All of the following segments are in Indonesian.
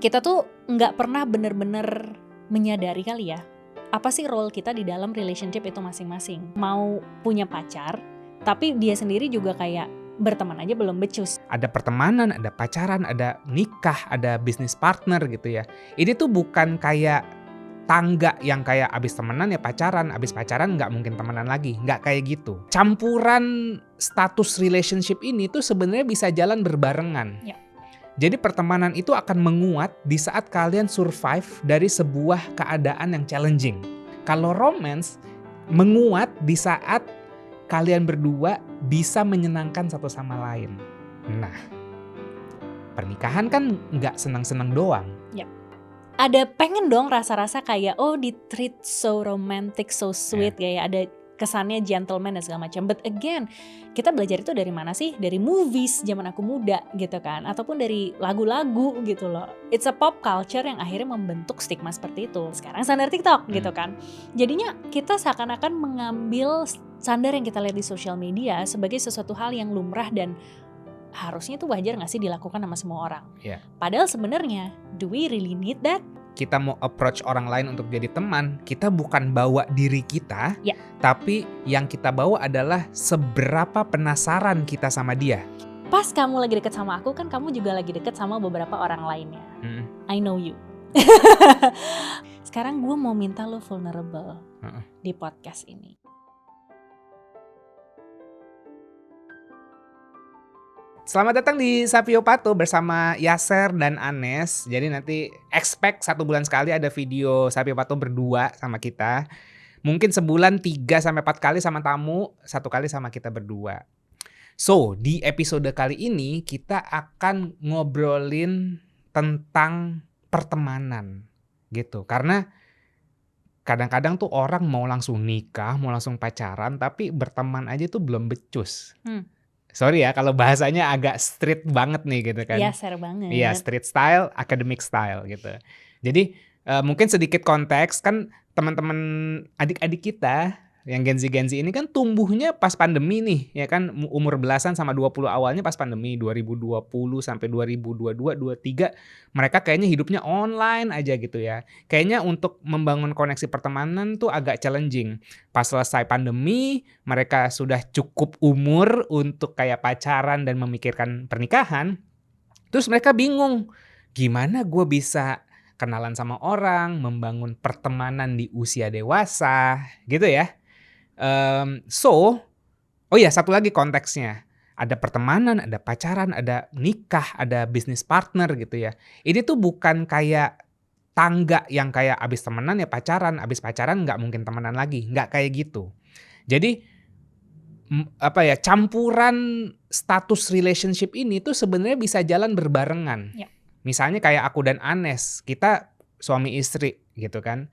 kita tuh nggak pernah bener-bener menyadari kali ya, apa sih role kita di dalam relationship itu masing-masing. Mau punya pacar, tapi dia sendiri juga kayak berteman aja belum becus. Ada pertemanan, ada pacaran, ada nikah, ada bisnis partner gitu ya. Ini tuh bukan kayak tangga yang kayak abis temenan ya pacaran, abis pacaran nggak mungkin temenan lagi, nggak kayak gitu. Campuran status relationship ini tuh sebenarnya bisa jalan berbarengan. Ya. Jadi pertemanan itu akan menguat di saat kalian survive dari sebuah keadaan yang challenging. Kalau romance menguat di saat kalian berdua bisa menyenangkan satu sama lain. Nah, pernikahan kan nggak senang-senang doang. Ada pengen dong rasa-rasa kayak di treat so romantic, so sweet, kayak ada kesannya gentleman dan segala macam. But again, kita belajar itu dari mana sih? Dari movies zaman aku muda gitu kan, ataupun dari lagu-lagu gitu loh. It's a pop culture yang akhirnya membentuk stigma seperti itu. Sekarang standar TikTok gitu kan. Jadinya kita seakan-akan mengambil standar yang kita lihat di sosial media sebagai sesuatu hal yang lumrah dan harusnya itu wajar gak sih dilakukan sama semua orang. Padahal sebenarnya, do we really need that? Kita mau approach orang lain untuk jadi teman, kita bukan bawa diri kita, tapi yang kita bawa adalah seberapa penasaran kita sama dia. Pas kamu lagi deket sama aku, kan kamu juga lagi deket sama beberapa orang lainnya. I know you. Sekarang gue mau minta lo vulnerable di podcast ini. Selamat datang di Sapio Pato bersama Yaser dan Anes. Jadi nanti expect 1 bulan sekali ada video Sapio Pato berdua sama kita. Mungkin sebulan 3-4 kali sama tamu, 1 kali sama kita berdua. So, di episode kali ini kita akan ngobrolin tentang pertemanan gitu. Karena kadang-kadang tuh orang mau langsung nikah, mau langsung pacaran, tapi berteman aja tuh belum becus. Sorry ya kalau bahasanya agak street banget nih gitu kan. Iya, share banget. Iya, street style, academic style gitu. Jadi mungkin sedikit konteks kan teman-teman adik-adik kita yang Gen Z ini kan tumbuhnya pas pandemi nih ya kan, umur belasan sama 20 awalnya pas pandemi 2020 sampai 2022 23 mereka kayaknya hidupnya online aja gitu ya. Kayaknya untuk membangun koneksi pertemanan tuh agak challenging. Pas selesai pandemi mereka sudah cukup umur untuk kayak pacaran dan memikirkan pernikahan. Terus mereka bingung, gimana gue bisa kenalan sama orang, membangun pertemanan di usia dewasa gitu ya. Satu lagi konteksnya. Ada pertemanan, ada pacaran, ada nikah, ada bisnis partner gitu ya. Ini tuh bukan kayak tangga yang kayak abis temenan ya pacaran, abis pacaran nggak mungkin temenan lagi, nggak kayak gitu. Jadi campuran status relationship ini tuh sebenarnya bisa jalan berbarengan. Misalnya kayak aku dan Anes, kita suami istri gitu kan.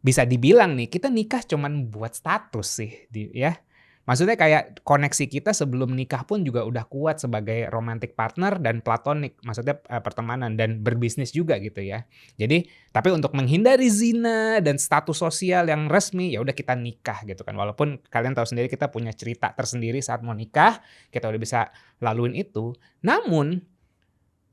Bisa dibilang nih kita nikah cuman buat status sih ya. Maksudnya kayak koneksi kita sebelum nikah pun juga udah kuat sebagai romantic partner dan platonik, maksudnya pertemanan dan berbisnis juga gitu ya. Jadi tapi untuk menghindari zina dan status sosial yang resmi ya udah kita nikah gitu kan. Walaupun kalian tahu sendiri kita punya cerita tersendiri saat mau nikah, kita udah bisa laluin itu. Namun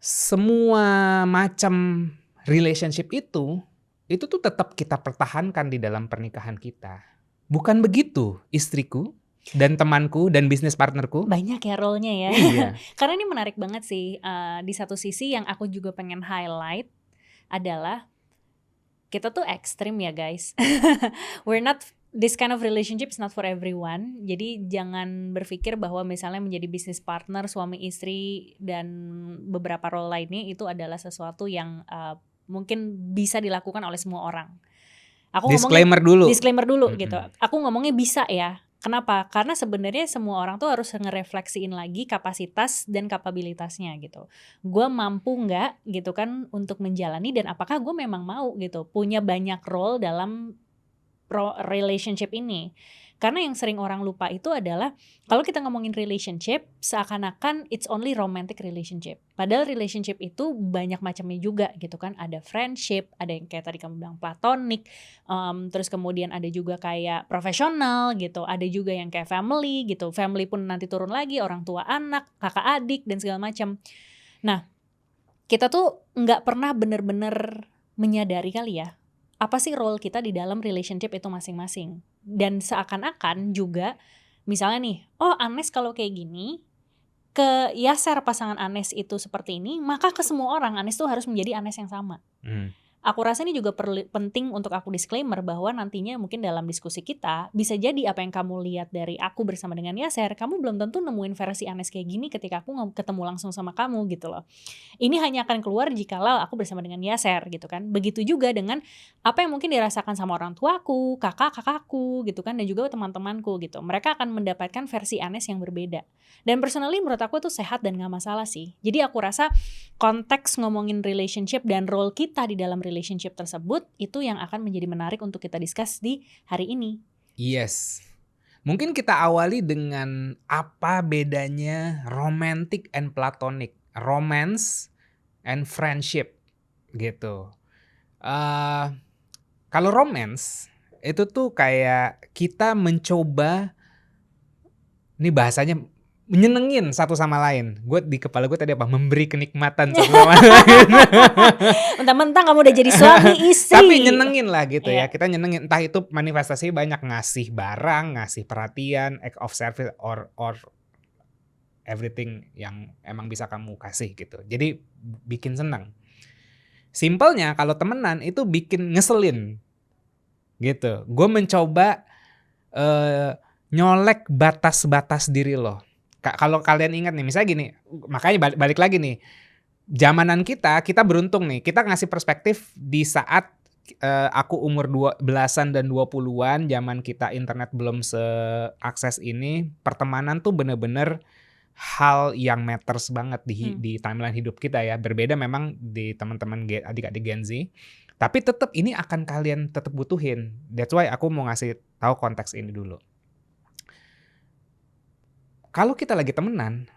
semua macam relationship itu tuh tetap kita pertahankan di dalam pernikahan kita. Bukan begitu istriku dan temanku dan bisnis partnerku? Banyak ya role-nya ya. Iya. Karena ini menarik banget sih. Di satu sisi yang aku juga pengen highlight adalah kita tuh ekstrim ya guys. This kind of relationship is not for everyone. Jadi jangan berpikir bahwa misalnya menjadi bisnis partner, suami istri dan beberapa role lainnya itu adalah sesuatu yang mungkin bisa dilakukan oleh semua orang. Disclaimer dulu gitu. Aku ngomongnya bisa ya. Kenapa? Karena sebenarnya semua orang tuh harus ngerefleksiin lagi kapasitas dan kapabilitasnya gitu. Gue mampu nggak gitu kan untuk menjalani dan apakah gue memang mau gitu punya banyak role dalam relationship ini. Karena yang sering orang lupa itu adalah kalau kita ngomongin relationship seakan-akan it's only romantic relationship. Padahal relationship itu banyak macamnya juga gitu kan. Ada friendship, ada yang kayak tadi kamu bilang platonik, terus kemudian ada juga kayak profesional gitu. Ada juga yang kayak family gitu. Family pun nanti turun lagi, orang tua anak, kakak adik dan segala macam. Nah, kita tuh nggak pernah bener-bener menyadari kali ya, apa sih role kita di dalam relationship itu masing-masing. Dan seakan-akan juga, misalnya nih, oh Anes kalau kayak gini, ke Yaser pasangan Anes itu seperti ini, maka ke semua orang Anes tuh harus menjadi Anes yang sama. Aku rasa ini juga penting untuk aku disclaimer bahwa nantinya mungkin dalam diskusi kita bisa jadi apa yang kamu lihat dari aku bersama dengan Yaser, kamu belum tentu nemuin versi Anes kayak gini ketika aku ketemu langsung sama kamu gitu loh. Ini hanya akan keluar jikalau aku bersama dengan Yaser gitu kan. Begitu juga dengan apa yang mungkin dirasakan sama orang tuaku, kakakku gitu kan, dan juga teman-temanku gitu. Mereka akan mendapatkan versi Anes yang berbeda. Dan personally menurut aku itu sehat dan gak masalah sih. Jadi aku rasa konteks ngomongin relationship dan role kita di dalam relationship tersebut itu yang akan menjadi menarik untuk kita discuss di hari ini. Yes. Mungkin kita awali dengan apa bedanya romantic and platonic, romance and friendship gitu. Kalau romance itu tuh kayak kita mencoba, ini bahasanya nyenengin satu sama lain. Gue di kepala gue tadi apa? Memberi kenikmatan satu sama lain. Mentang-mentang kamu udah jadi suami istri. Tapi nyenengin lah gitu ya. Iya. Kita nyenengin, entah itu manifestasi banyak, ngasih barang, ngasih perhatian, act of service or everything yang emang bisa kamu kasih gitu. Jadi bikin senang. Simpelnya kalau temenan itu bikin ngeselin gitu. Gue mencoba nyolek batas-batas diri lo. Kalau kalian ingat nih, misalnya gini, makanya balik lagi nih, zamanan kita beruntung nih, kita ngasih perspektif di saat aku umur 12-an dan 20-an, zaman kita internet belum seakses ini, pertemanan tuh bener-bener hal yang matters banget di timeline hidup kita ya. Berbeda memang di teman-teman adik-adik Gen Z, tapi tetap ini akan kalian tetap butuhin. That's why aku mau ngasih tahu konteks ini dulu. Kalau kita lagi temenan,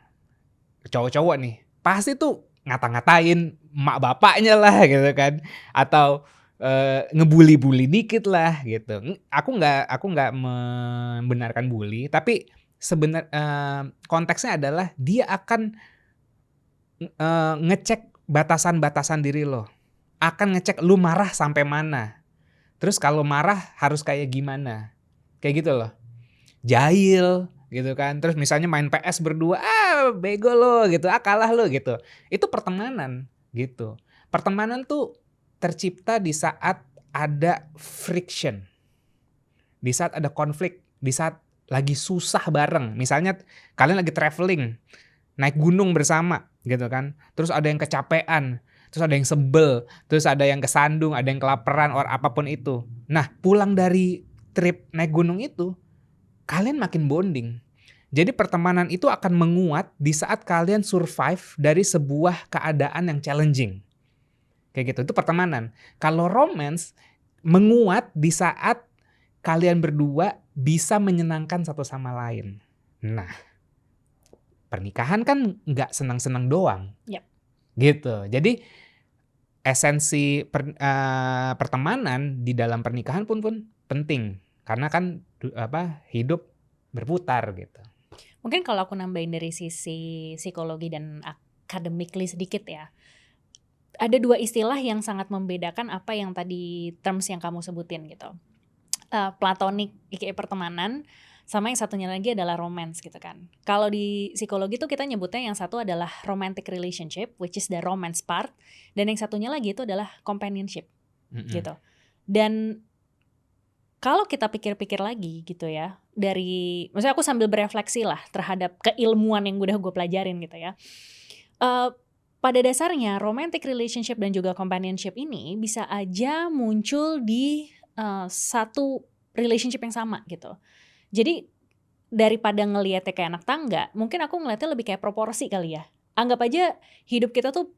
cowok-cowok nih, pasti tuh ngata-ngatain mak bapaknya lah gitu kan, atau ngebully-bully dikit lah gitu. Aku nggak membenarkan bully, tapi konteksnya adalah dia akan ngecek batasan-batasan diri lo, akan ngecek lu marah sampai mana, terus kalau marah harus kayak gimana, kayak gitu loh, jahil gitu kan. Terus misalnya main PS berdua, bego lo gitu, kalah lo gitu. Itu pertemanan gitu. Pertemanan tuh tercipta di saat ada friction, di saat ada konflik, di saat lagi susah bareng. Misalnya kalian lagi traveling, naik gunung bersama gitu kan. Terus ada yang kecapean, terus ada yang sebel, terus ada yang kesandung, ada yang kelaparan, or apapun itu. Nah, pulang dari trip naik gunung itu, kalian makin bonding. Jadi pertemanan itu akan menguat di saat kalian survive dari sebuah keadaan yang challenging. Kayak gitu, itu pertemanan. Kalau romance menguat di saat kalian berdua bisa menyenangkan satu sama lain. Nah, pernikahan kan nggak senang-senang doang. Yep. Gitu. Jadi esensi pertemanan di dalam pernikahan pun penting. Karena kan hidup berputar gitu. Mungkin kalau aku nambahin dari sisi psikologi dan academically sedikit ya. Ada dua istilah yang sangat membedakan apa yang tadi terms yang kamu sebutin gitu. Platonic, pertemanan, sama yang satunya lagi adalah romance gitu kan. Kalau di psikologi tuh kita nyebutnya yang satu adalah romantic relationship, which is the romance part, dan yang satunya lagi itu adalah companionship gitu. Dan kalau kita pikir-pikir lagi gitu ya, maksudnya aku sambil berefleksi lah terhadap keilmuan yang udah gue pelajarin gitu ya. Pada dasarnya romantic relationship dan juga companionship ini bisa aja muncul di satu relationship yang sama gitu. Jadi daripada ngeliatnya kayak anak tangga, mungkin aku ngeliatnya lebih kayak proporsi kali ya. Anggap aja hidup kita tuh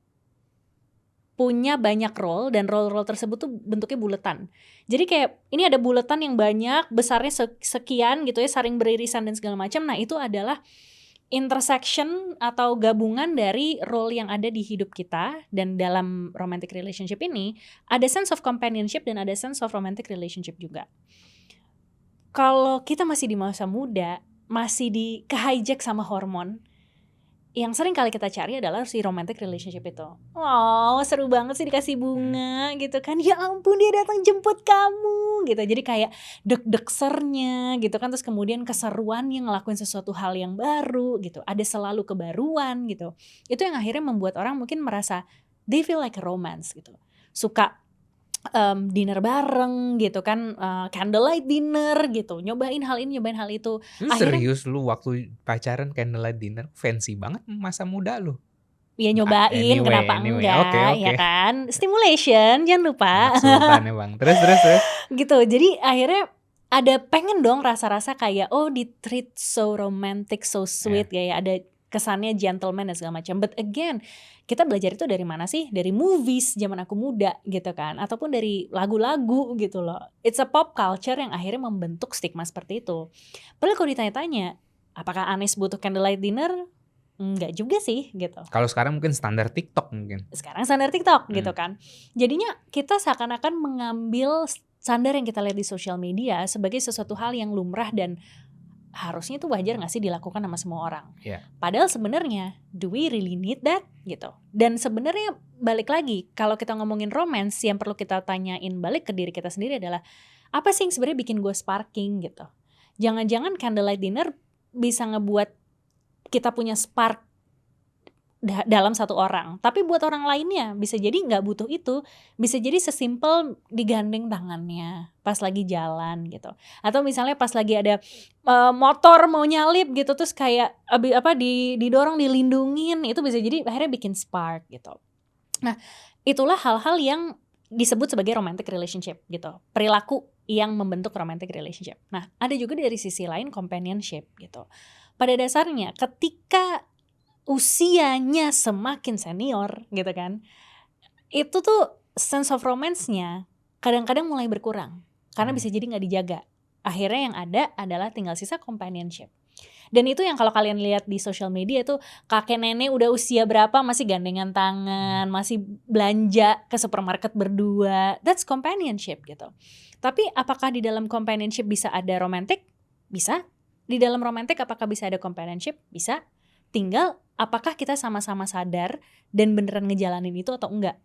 punya banyak role, dan role-role tersebut tuh bentuknya buletan. Jadi kayak ini ada buletan yang banyak, besarnya sekian gitu ya, saling beririsan dan segala macam. Nah itu adalah intersection atau gabungan dari role yang ada di hidup kita. Dan dalam romantic relationship ini ada sense of companionship dan ada sense of romantic relationship juga. Kalau kita masih di masa muda, masih di ke-hijack sama hormon, yang sering kali kita cari adalah si romantic relationship itu. Oh, seru banget sih dikasih bunga gitu kan. Ya ampun dia datang jemput kamu gitu. Jadi kayak deg-degsernya gitu kan. Terus kemudian keseruannya ngelakuin sesuatu hal yang baru gitu. Ada selalu kebaruan gitu. Itu yang akhirnya membuat orang mungkin merasa they feel like a romance gitu. Suka dinner bareng gitu kan, candlelight dinner gitu, nyobain hal ini, nyobain hal itu. Lu Akhirnya serius lu waktu pacaran candlelight dinner? Fancy banget masa muda lu. ya nyobain, kenapa Anyway, oke enggak, ya oke. kan? Stimulation, jangan lupa. Anak sultan emang. Terus. Gitu, jadi akhirnya ada pengen dong rasa-rasa kayak, oh di-treat so romantic, so Ya. sweet, kayak ada kesannya gentleman dan segala macam. But again, kita belajar itu dari mana sih? Dari movies zaman aku muda gitu kan, ataupun dari lagu-lagu gitu loh. It's a pop culture yang akhirnya membentuk stigma seperti itu. Padahal kalau ditanya-tanya, apakah Anies butuh candlelight dinner? Enggak juga sih gitu. Kalau sekarang mungkin standar TikTok mungkin. Sekarang standar TikTok gitu kan. Jadinya kita seakan-akan mengambil standar yang kita lihat di sosial media sebagai sesuatu hal yang lumrah dan harusnya itu wajar gak sih dilakukan sama semua orang. Yeah. Padahal sebenarnya do we really need that gitu. Dan sebenarnya balik lagi kalau kita ngomongin romance, yang perlu kita tanyain balik ke diri kita sendiri adalah apa sih yang sebenarnya bikin gue sparking gitu. Jangan-jangan candlelight dinner bisa ngebuat kita punya spark dalam satu orang, tapi buat orang lainnya bisa jadi nggak butuh itu, bisa jadi sesimpel digandeng tangannya pas lagi jalan gitu, atau misalnya pas lagi ada motor mau nyalip gitu terus kayak didorong dilindungin, itu bisa jadi akhirnya bikin spark gitu. Nah itulah hal-hal yang disebut sebagai romantic relationship gitu, perilaku yang membentuk romantic relationship. Nah ada juga dari sisi lain companionship gitu. Pada dasarnya ketika usianya semakin senior gitu kan, itu tuh sense of romance-nya kadang-kadang mulai berkurang karena bisa jadi nggak dijaga. Akhirnya yang ada adalah tinggal sisa companionship. Dan itu yang kalau kalian lihat di social media tuh kakek nenek udah usia berapa masih gandengan tangan, masih belanja ke supermarket berdua. That's companionship gitu. Tapi apakah di dalam companionship bisa ada romantic? Bisa. Di dalam romantic apakah bisa ada companionship? Bisa. Tinggal apakah kita sama-sama sadar dan beneran ngejalanin itu atau enggak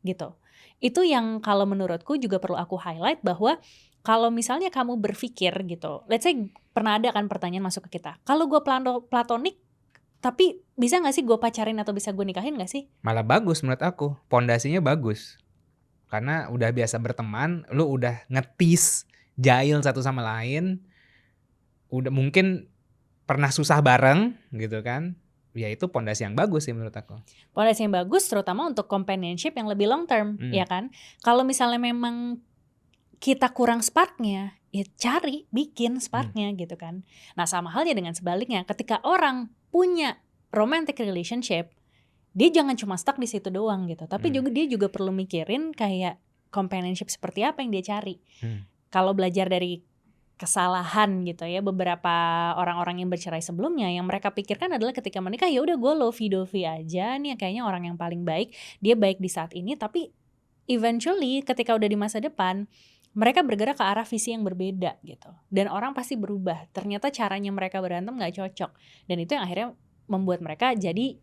gitu. Itu yang kalau menurutku juga perlu aku highlight, bahwa kalau misalnya kamu berpikir gitu, let's say pernah ada kan pertanyaan masuk ke kita, kalau gue platonik tapi bisa gak sih gue pacarin atau bisa gue nikahin gak sih? Malah bagus menurut aku, pondasinya bagus. Karena udah biasa berteman, lu udah ngetis jahil satu sama lain, udah mungkin pernah susah bareng gitu kan, ya itu pondasi yang bagus sih menurut aku. Pondasi yang bagus terutama untuk companionship yang lebih long term, ya kan. Kalau misalnya memang kita kurang sparknya, ya cari, bikin sparknya gitu kan. Nah sama halnya dengan sebaliknya, ketika orang punya romantic relationship, dia jangan cuma stuck di situ doang gitu, tapi dia juga perlu mikirin kayak companionship seperti apa yang dia cari. Kalau belajar dari kesalahan gitu ya, beberapa orang-orang yang bercerai sebelumnya, yang mereka pikirkan adalah ketika menikah ya udah gue lovey-dovey aja nih, kayaknya orang yang paling baik, dia baik di saat ini, tapi eventually ketika udah di masa depan mereka bergerak ke arah visi yang berbeda gitu, dan orang pasti berubah. Ternyata caranya mereka berantem nggak cocok, dan itu yang akhirnya membuat mereka jadi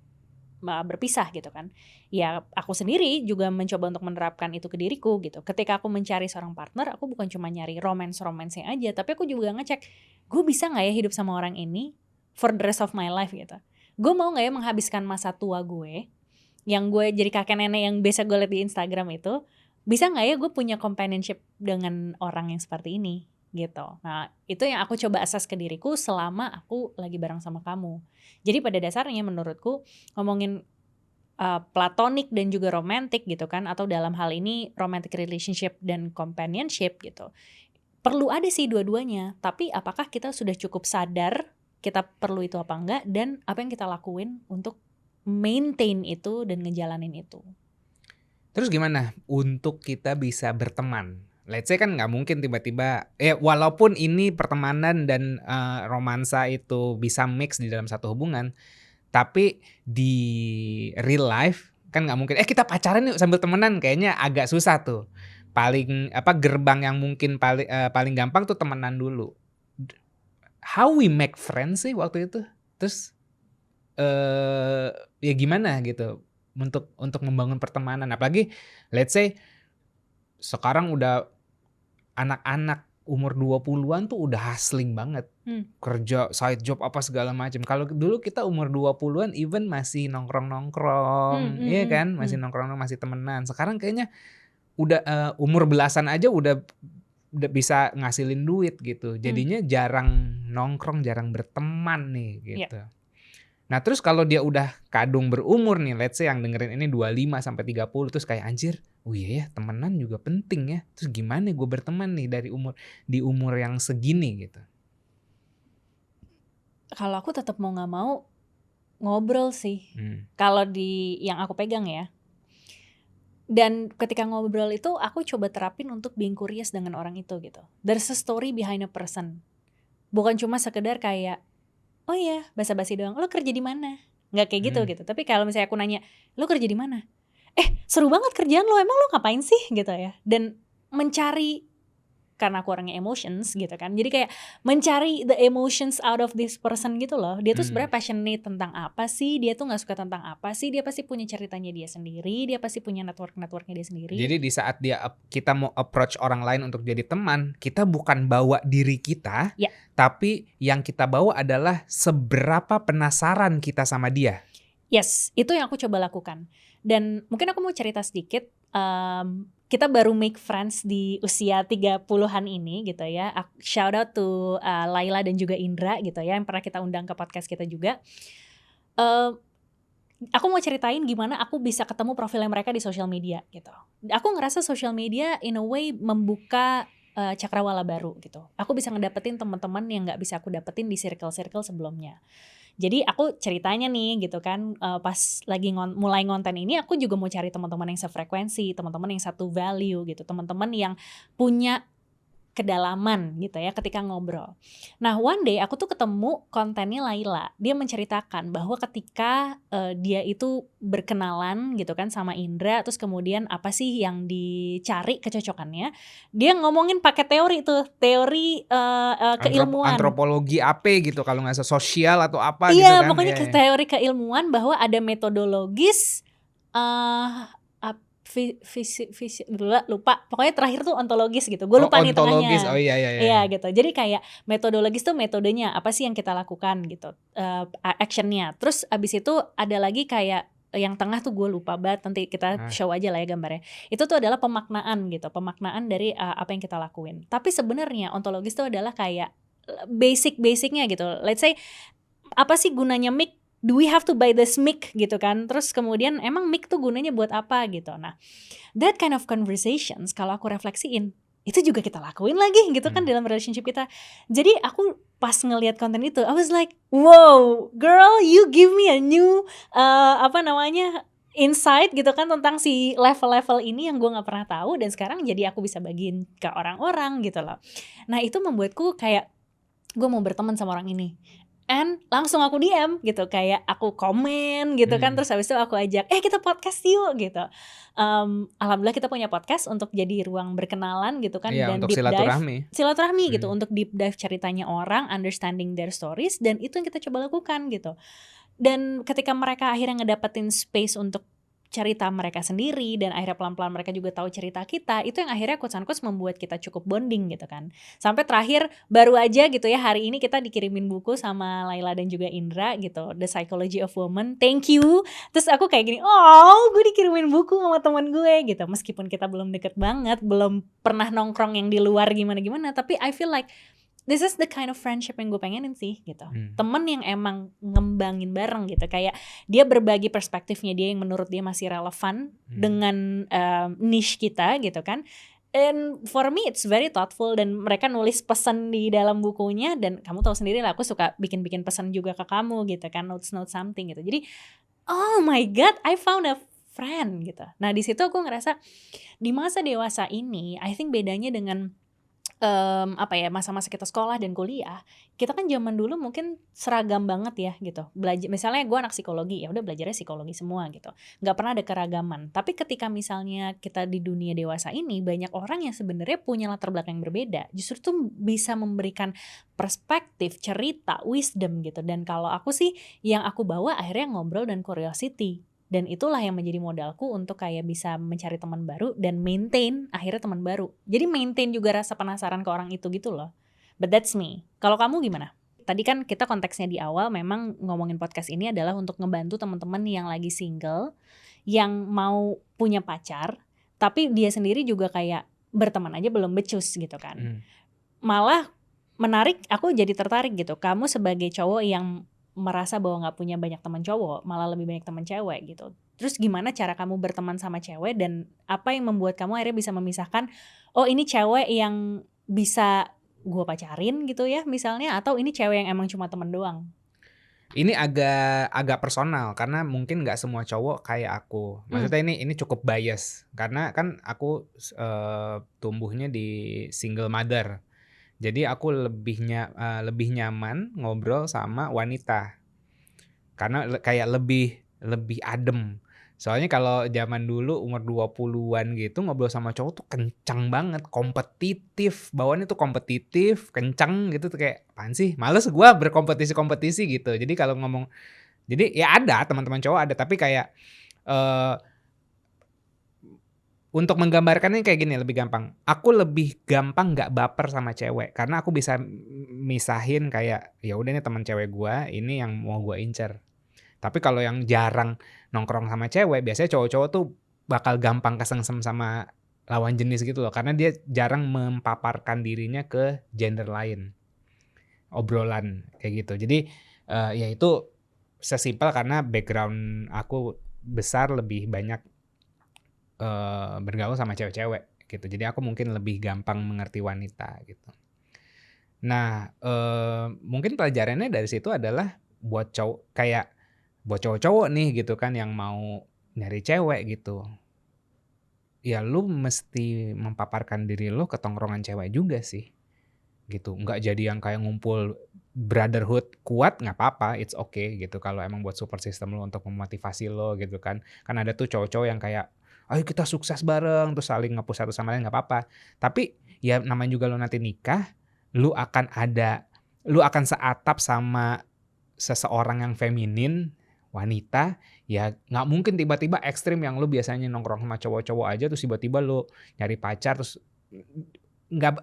berpisah gitu kan. Ya aku sendiri juga mencoba untuk menerapkan itu ke diriku gitu. Ketika aku mencari seorang partner, aku bukan cuma nyari romance-nya aja, tapi aku juga ngecek, gue bisa gak ya hidup sama orang ini for the rest of my life gitu. Gue mau gak ya menghabiskan masa tua gue, yang gue jadi kakek nenek yang biasa gue liat di Instagram itu, bisa gak ya gue punya companionship dengan orang yang seperti ini gitu. Nah itu yang aku coba assess ke diriku selama aku lagi bareng sama kamu. Jadi pada dasarnya menurutku ngomongin platonik dan juga romantic gitu kan, atau dalam hal ini romantic relationship dan companionship gitu, perlu ada sih dua-duanya. Tapi apakah kita sudah cukup sadar kita perlu itu apa enggak, dan apa yang kita lakuin untuk maintain itu dan ngejalanin itu. Terus gimana untuk kita bisa berteman? Let's say kan nggak mungkin tiba-tiba, walaupun ini pertemanan dan romansa itu bisa mix di dalam satu hubungan, tapi di real life kan nggak mungkin, kita pacaran yuk sambil temenan, kayaknya agak susah tuh. Gerbang yang mungkin paling gampang tuh temenan dulu. How we make friends sih waktu itu? Terus ya gimana gitu untuk membangun pertemanan. Apalagi let's say sekarang udah anak-anak umur 20-an tuh udah hustling banget. Kerja, side job apa segala macam. Kalau dulu kita umur 20-an even masih nongkrong-nongkrong, iya kan? Masih nongkrong, masih temenan. Sekarang kayaknya udah umur belasan aja udah bisa ngasilin duit gitu. Jadinya jarang nongkrong, jarang berteman nih gitu. Nah, terus kalau dia udah kadung berumur nih, let's say yang dengerin ini 25 sampai 30 terus kayak anjir, oh iya ya, temenan juga penting ya. Terus gimana gue berteman nih di umur yang segini gitu. Kalau aku tetap mau nggak mau ngobrol sih. Kalau di yang aku pegang ya. Dan ketika ngobrol itu aku coba terapin untuk being curious dengan orang itu gitu. There's a story behind a person. Bukan cuma sekedar kayak oh iya basa-basi doang, lo kerja di mana? Nggak kayak gitu. Tapi kalau misalnya aku nanya, lo kerja di mana? Seru banget kerjaan lo, emang lo ngapain sih gitu ya? Dan mencari, karena aku orangnya emotions gitu kan, jadi kayak mencari the emotions out of this person gitu loh. Dia tuh sebenarnya passionate tentang apa sih? Dia tuh nggak suka tentang apa sih? Dia pasti punya ceritanya dia sendiri. Dia pasti punya networknya dia sendiri. Jadi di saat kita mau approach orang lain untuk jadi teman, kita bukan bawa diri kita, tapi yang kita bawa adalah seberapa penasaran kita sama dia. Yes, itu yang aku coba lakukan. Dan mungkin aku mau cerita sedikit. Kita baru make friends di usia 30-an ini gitu ya. Shout out to Laila dan juga Indra gitu ya, yang pernah kita undang ke podcast kita juga. Aku mau ceritain gimana aku bisa ketemu profilnya mereka di social media gitu. Aku ngerasa social media in a way membuka cakrawala baru gitu. Aku bisa ngedapetin teman-teman yang nggak bisa aku dapetin di circle-circle sebelumnya. Jadi aku ceritanya nih gitu kan, pas lagi mulai ngonten ini aku juga mau cari teman-teman yang sefrekuensi, teman-teman yang satu value gitu, teman-teman yang punya kedalaman gitu ya ketika ngobrol. Nah one day aku tuh ketemu kontennya Laila. Dia menceritakan bahwa ketika dia itu berkenalan gitu kan sama Indra, terus kemudian apa sih yang dicari kecocokannya, dia ngomongin pakai teori tuh, teori keilmuan. Antropologi apa gitu kalau nggak salah, sosial atau apa gitu Iya, kan. pokoknya teori keilmuan bahwa ada metodologis lupa, pokoknya terakhir tuh ontologis gitu. Gue lupa nih tengahnya. Oh iya. Iya gitu. Jadi kayak metodologis tuh metodenya apa sih yang kita lakukan gitu, actionnya. Terus abis itu ada lagi kayak yang tengah tuh gue lupa banget, nanti kita show aja lah ya gambarnya. Itu tuh adalah pemaknaan gitu, pemaknaan dari apa yang kita lakuin. Tapi sebenarnya ontologis tuh adalah kayak basic-basicnya gitu. Let's say apa sih gunanya mic? Do we have to buy this mic gitu kan? Terus kemudian emang mic tuh gunanya buat apa gitu. Nah, that kind of conversations kalau aku refleksiin, itu juga kita lakuin lagi gitu kan dalam relationship kita. Jadi aku pas ngelihat konten itu, I was like, wow, girl, you give me a new insight gitu kan tentang si level-level ini yang gue nggak pernah tahu, dan sekarang jadi aku bisa bagiin ke orang-orang gitu loh. Nah itu membuatku kayak gue mau berteman sama orang ini. And langsung aku DM gitu, kayak aku komen gitu kan, terus habis itu aku ajak, kita podcast yuk gitu. Alhamdulillah kita punya podcast untuk jadi ruang berkenalan gitu kan, dan untuk deep silaturahmi gitu, untuk deep dive ceritanya orang, understanding their stories, dan itu yang kita coba lakukan gitu. Dan ketika mereka akhirnya ngedapetin space untuk cerita mereka sendiri, dan akhirnya pelan-pelan mereka juga tahu cerita kita, itu yang akhirnya quotes-unquote membuat kita cukup bonding gitu kan. Sampai terakhir baru aja gitu ya, hari ini kita dikirimin buku sama Laila dan juga Indra gitu, The Psychology of Woman, thank you. Terus aku kayak gini, gue dikirimin buku sama teman gue gitu, meskipun kita belum deket banget, belum pernah nongkrong yang di luar gimana-gimana, tapi I feel like this is the kind of friendship yang gue pengenin sih gitu. Temen yang emang ngembangin bareng gitu. Kayak dia berbagi perspektifnya dia yang menurut dia masih relevan dengan niche kita gitu kan. And for me it's very thoughtful, dan mereka nulis pesan di dalam bukunya, dan kamu tahu sendiri lah aku suka bikin-bikin pesan juga ke kamu gitu kan, note something gitu. Jadi oh my god, I found a friend gitu. Nah di situ aku ngerasa di masa dewasa ini, I think bedanya dengan Apa ya, masa-masa kita sekolah dan kuliah, kita kan zaman dulu mungkin seragam banget ya gitu, misalnya gue anak psikologi, ya udah belajarnya psikologi semua gitu, nggak pernah ada keragaman. Tapi ketika misalnya kita di dunia dewasa ini, banyak orang yang sebenarnya punya latar belakang yang berbeda, justru tuh bisa memberikan perspektif, cerita, wisdom gitu. Dan kalau aku sih, yang aku bawa akhirnya ngobrol dan curiosity. Dan itulah yang menjadi modalku untuk kayak bisa mencari teman baru dan maintain akhirnya teman baru. Jadi maintain juga rasa penasaran ke orang itu gitu loh. But that's me. Kalau kamu gimana? Tadi kan kita konteksnya di awal memang ngomongin podcast ini adalah untuk ngebantu teman-teman yang lagi single, yang mau punya pacar, tapi dia sendiri juga kayak berteman aja belum becus gitu kan. Malah menarik, aku jadi tertarik gitu. Kamu sebagai cowok yang merasa bahwa nggak punya banyak teman cowok, malah lebih banyak teman cewek gitu. Terus gimana cara kamu berteman sama cewek dan apa yang membuat kamu akhirnya bisa memisahkan, oh ini cewek yang bisa gue pacarin gitu ya misalnya, atau ini cewek yang emang cuma temen doang? Ini agak personal karena mungkin nggak semua cowok kayak aku. Hmm. Maksudnya ini cukup bias karena kan aku tumbuhnya di single mother. Jadi aku lebih nyaman ngobrol sama wanita. Karena kayak lebih adem. Soalnya kalau zaman dulu umur 20-an gitu ngobrol sama cowok tuh kencang banget, kompetitif, bawaannya tuh kompetitif, kencang gitu tuh kayak, "Apaan sih? Males gua berkompetisi-kompetisi," gitu. Jadi kalau ngomong jadi ya ada teman-teman cowok ada, tapi kayak, eee, untuk menggambarkannya kayak gini lebih gampang, aku lebih gampang nggak baper sama cewek karena aku bisa misahin kayak, ya udah ini teman cewek gua, ini yang mau gua incer. Tapi kalau yang jarang nongkrong sama cewek, biasanya cowok-cowok tuh bakal gampang kesengsem sama lawan jenis gitu loh, karena dia jarang mempaparkan dirinya ke gender lain, obrolan kayak gitu. Jadi, ya itu sesimpel karena background aku besar lebih banyak, bergaul sama cewek-cewek gitu. Jadi aku mungkin lebih gampang mengerti wanita gitu. Nah, mungkin pelajarannya dari situ adalah buat cowok-cowok nih gitu kan yang mau nyari cewek gitu, ya lu mesti memaparkan diri lu ke tongkrongan cewek juga sih, gitu. Nggak jadi yang kayak ngumpul brotherhood kuat nggak apa-apa, it's okay gitu kalau emang buat support system lu untuk memotivasi lo gitu kan. Kan ada tuh cowok-cowok yang kayak, "Ayo kita sukses bareng," terus saling nge-push satu sama lain nggak apa-apa. Tapi ya namanya juga lu nanti nikah, lu akan ada lu akan seatap sama seseorang yang feminin, wanita, ya nggak mungkin tiba-tiba ekstrim yang lu biasanya nongkrong sama cowok-cowok aja terus tiba-tiba lu nyari pacar terus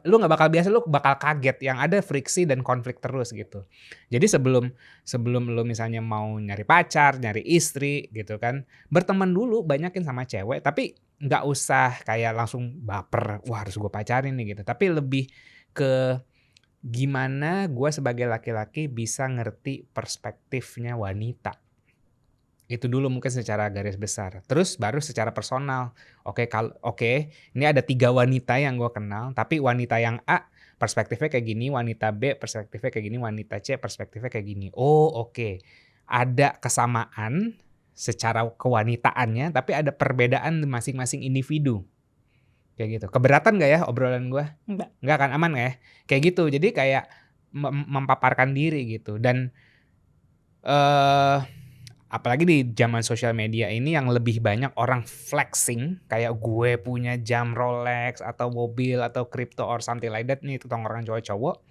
lu nggak bakal biasa, lu bakal kaget, yang ada friksi dan konflik terus gitu. Jadi sebelum sebelum lu misalnya mau nyari pacar, nyari istri gitu kan, berteman dulu banyakin sama cewek, tapi nggak usah kayak langsung baper, "Wah harus gue pacarin nih," gitu. Tapi lebih ke gimana gue sebagai laki-laki bisa ngerti perspektifnya wanita. Itu dulu mungkin secara garis besar. Terus baru secara personal. Oke, ini ada 3 wanita yang gue kenal, tapi wanita yang A perspektifnya kayak gini, wanita B perspektifnya kayak gini, wanita C perspektifnya kayak gini. Oh oke, ada kesamaan secara kewanitaannya, tapi ada perbedaan masing-masing individu. Kayak gitu. Keberatan nggak ya obrolan gue? Enggak. Nggak kan, aman nggak ya? Kayak gitu. Jadi kayak memaparkan diri gitu dan, eee, apalagi di zaman sosial media ini yang lebih banyak orang flexing, kayak gue punya jam Rolex atau mobil atau crypto or something like that nih, itu tongkrongan cowok-cowok.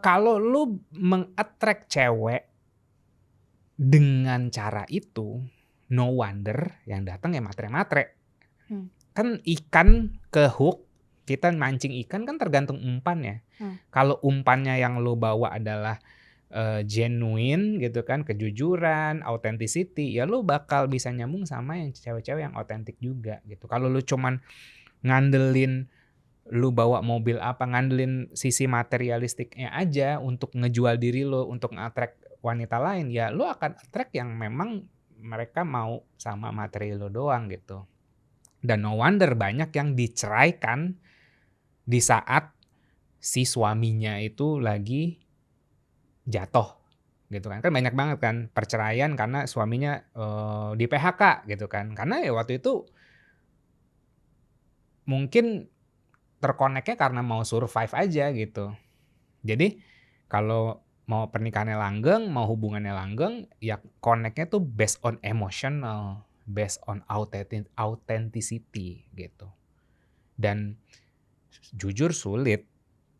Kalau lu meng-attract cewek dengan cara itu, no wonder yang datang ya matre-matre. Hmm. Kan ikan ke hook, kita mancing ikan kan tergantung umpannya. Kalau umpannya yang lu bawa adalah, genuine gitu kan, kejujuran, authenticity, ya lu bakal bisa nyambung sama yang cewek-cewek yang otentik juga gitu. Kalau lu cuman ngandelin lu bawa mobil apa, ngandelin sisi materialistiknya aja untuk ngejual diri lu, untuk nge-attract wanita lain, ya lu akan attract yang memang mereka mau sama materi lu doang gitu. Dan no wonder banyak yang diceraikan di saat si suaminya itu lagi jatuh gitu kan. Kan banyak banget kan perceraian karena suaminya, di-PHK gitu kan. Karena ya waktu itu mungkin terkoneknya karena mau survive aja gitu. Jadi kalau mau pernikahannya langgeng, mau hubungannya langgeng, ya connect-nya tuh based on emotional, based on authenticity gitu. Dan jujur sulit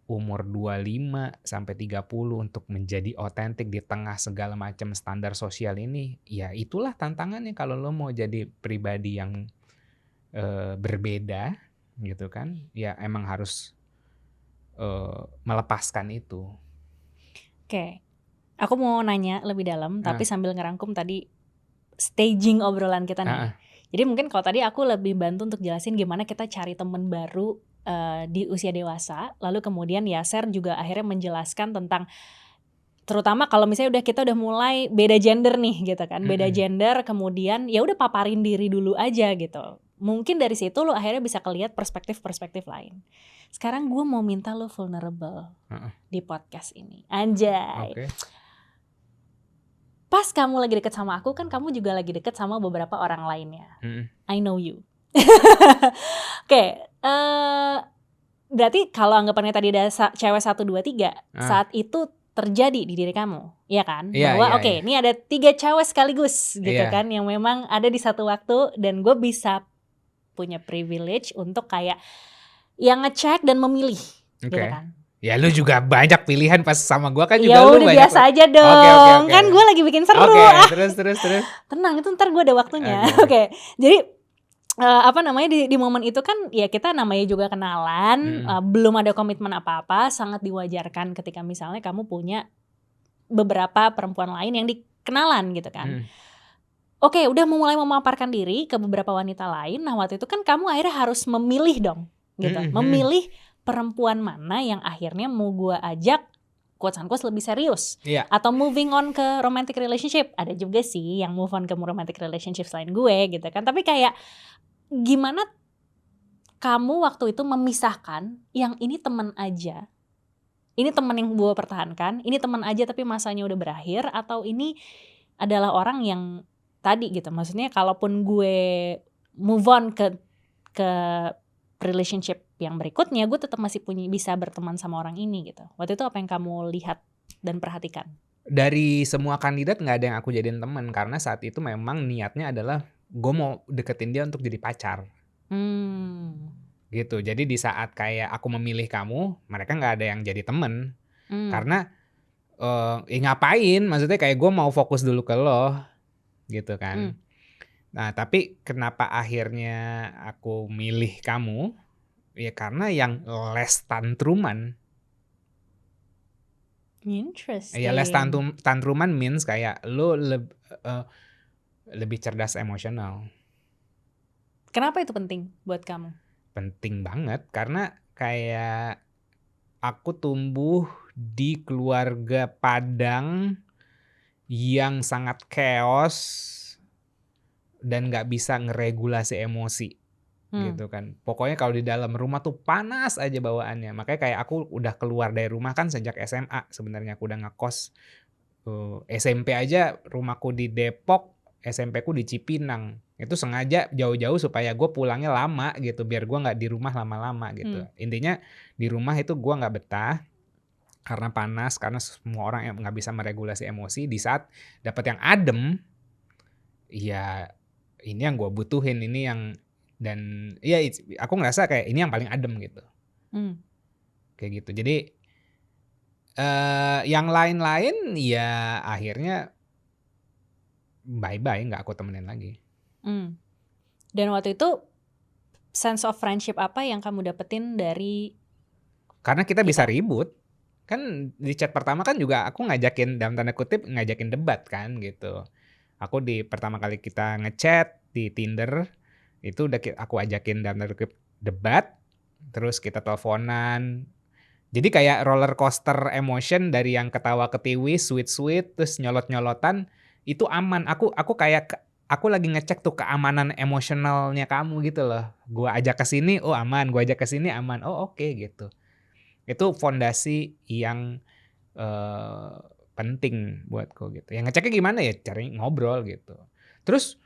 umur 25 sampai 30 untuk menjadi otentik di tengah segala macam standar sosial ini. Ya itulah tantangannya kalau lo mau jadi pribadi yang berbeda gitu kan. Ya emang harus melepaskan itu. Oke, aku mau nanya lebih dalam tapi Nah, sambil ngerangkum tadi staging obrolan kita nih. ah, Jadi mungkin kalau tadi aku lebih bantu untuk jelasin gimana kita cari teman baru di usia dewasa, lalu kemudian Yaser juga akhirnya menjelaskan tentang terutama kalau misalnya kita udah mulai beda gender nih gitu kan, beda gender, kemudian ya udah paparin diri dulu aja gitu. Mungkin dari situ lo akhirnya bisa kelihat perspektif-perspektif lain. Sekarang gue mau minta lo vulnerable di podcast ini. Anjay. Oke. Pas kamu lagi deket sama aku kan kamu juga lagi deket sama beberapa orang lainnya. I know you. Oke, berarti kalau anggapannya tadi ada cewek 1, 2, 3, saat itu terjadi di diri kamu, ya kan? Iya, Bahwa iya, oke, iya. ini ada 3 cewek sekaligus gitu Iya. kan, yang memang ada di satu waktu dan gue bisa punya privilege untuk kayak yang ngecek dan memilih, gitu Oke. kan? Ya lu juga banyak pilihan pas sama gua kan juga Ya lu udah banyak. biasa aja Oke, dong, oke. kan gue lagi bikin seru. Oke, terus. Tenang, itu ntar gue ada waktunya. Oke. Oke, jadi di momen itu kan ya kita namanya juga kenalan, belum ada komitmen apa-apa, sangat diwajarkan ketika misalnya kamu punya beberapa perempuan lain yang dikenalan gitu kan. Oke, udah mulai memaparkan diri ke beberapa wanita lain. Nah waktu itu kan kamu akhirnya harus memilih dong gitu, memilih perempuan mana yang akhirnya mau gue ajak quotes unquote lebih serius, atau moving on ke romantic relationship. Ada juga sih yang move on ke romantic relationship selain gue gitu kan. Tapi kayak gimana kamu waktu itu memisahkan yang ini teman aja, ini teman yang gue pertahankan, ini teman aja tapi masanya udah berakhir, atau ini adalah orang yang tadi gitu, maksudnya kalaupun gue move on ke relationship yang berikutnya, gue tetap masih bisa berteman sama orang ini gitu. Waktu itu apa yang kamu lihat dan perhatikan? Dari semua kandidat nggak ada yang aku jadiin teman karena saat itu memang niatnya adalah gue mau deketin dia untuk jadi pacar. Gitu. Jadi di saat kayak aku memilih kamu, mereka nggak ada yang jadi temen. Karena ngapain? Maksudnya kayak gue mau fokus dulu ke lo, gitu kan. Nah tapi kenapa akhirnya aku milih kamu? Ya karena yang less tantruman. Interesting. Ya less tantruman means kayak lo lebih cerdas emosional. Kenapa itu penting buat kamu? Penting banget karena kayak aku tumbuh di keluarga Padang yang sangat chaos dan gak bisa ngeregulasi emosi gitu kan. Pokoknya kalau di dalam rumah tuh panas aja bawaannya. Makanya kayak aku udah keluar dari rumah kan sejak SMA sebenarnya, aku udah ngekos. SMP aja rumahku di Depok, SMP ku di Cipinang. Itu sengaja jauh-jauh supaya gue pulangnya lama gitu, biar gue gak di rumah lama-lama gitu. Intinya di rumah itu gue gak betah karena panas, karena semua orang yang gak bisa meregulasi emosi. Di saat dapat yang adem, ya ini yang gue butuhin, ini yang, dan ya aku ngerasa kayak ini yang paling adem gitu. Kayak gitu. Jadi yang lain-lain ya akhirnya bye-bye, gak aku temenin lagi. Dan waktu itu sense of friendship apa yang kamu dapetin dari? Karena kita bisa ribut. Kan di chat pertama kan juga aku ngajakin, dalam tanda kutip ngajakin debat kan gitu. Aku di pertama kali kita ngechat di Tinder itu udah aku ajakin dalam tanda kutip debat, terus kita teleponan. Jadi kayak roller coaster emotion, dari yang ketawa ketiwi, sweet terus nyolot-nyolotan, itu aman. Aku kayak aku lagi ngecek tuh keamanan emosionalnya kamu gitu loh. Gua ajak ke sini, oh aman, gua ajak ke sini aman. Oh oke gitu. Itu fondasi yang penting buatku gitu. Yang ngeceknya gimana ya? Cari ngobrol gitu. Terus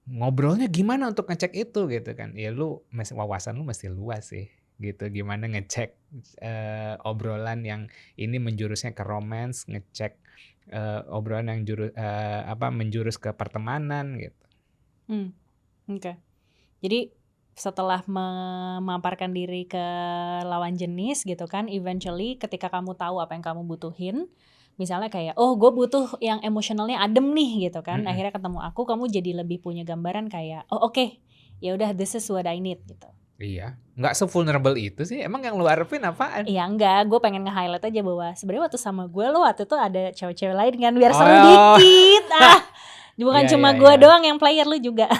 ngobrolnya gimana untuk ngecek itu gitu kan? Ya lu wawasan lu mesti luas sih gitu. Gimana ngecek obrolan yang ini menjurusnya ke romance, ngecek obrolan yang menjurus ke pertemanan gitu. Oke. Jadi setelah memaparkan diri ke lawan jenis gitu kan, eventually ketika kamu tahu apa yang kamu butuhin, misalnya kayak, oh gue butuh yang emosionalnya adem nih gitu kan, Mm-mm. akhirnya ketemu aku, kamu jadi lebih punya gambaran kayak, oh oke, ya udah this is what I need gitu. Iya, nggak se-vulnerable itu sih. Emang yang lu harapin apaan? Iya enggak, gue pengen nge-highlight aja bahwa sebenarnya waktu sama gue lo waktu itu ada cewek-cewek lain kan, biar seru Oh, dikit. Bukan iya cuma iya gue iya. doang yang player, lu juga.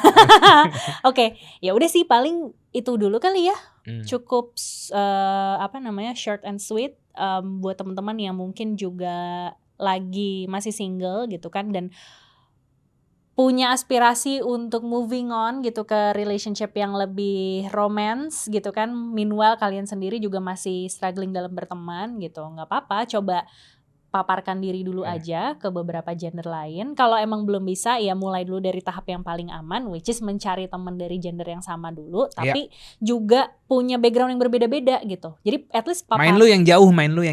Oke, ya udah sih paling itu dulu kali ya. Cukup short and sweet buat teman-teman yang mungkin juga lagi masih single gitu kan, dan punya aspirasi untuk moving on gitu ke relationship yang lebih romance gitu kan. Meanwhile kalian sendiri juga masih struggling dalam berteman gitu. Nggak apa-apa, coba paparkan diri dulu aja ke beberapa gender lain. Kalau emang belum bisa ya mulai dulu dari tahap yang paling aman, which is mencari teman dari gender yang sama dulu, Iya. tapi juga punya background yang berbeda-beda gitu. Jadi at least Main lu yang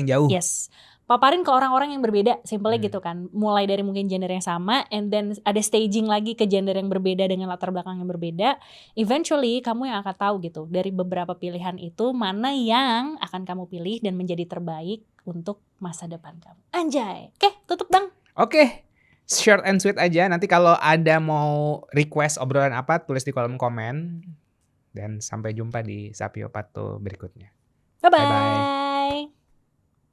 jauh. Yes. Paparin ke orang-orang yang berbeda, simpelnya gitu kan. Mulai dari mungkin gender yang sama, and then ada staging lagi ke gender yang berbeda dengan latar belakang yang berbeda. Eventually kamu yang akan tahu gitu, dari beberapa pilihan itu mana yang akan kamu pilih dan menjadi terbaik untuk masa depan kamu. Anjay. Oke, tutup Bang. Oke. Short and sweet aja. Nanti kalau ada mau request obrolan apa, tulis di kolom komen. Dan sampai jumpa di Sapio Pato berikutnya. Bye-bye. Bye-bye.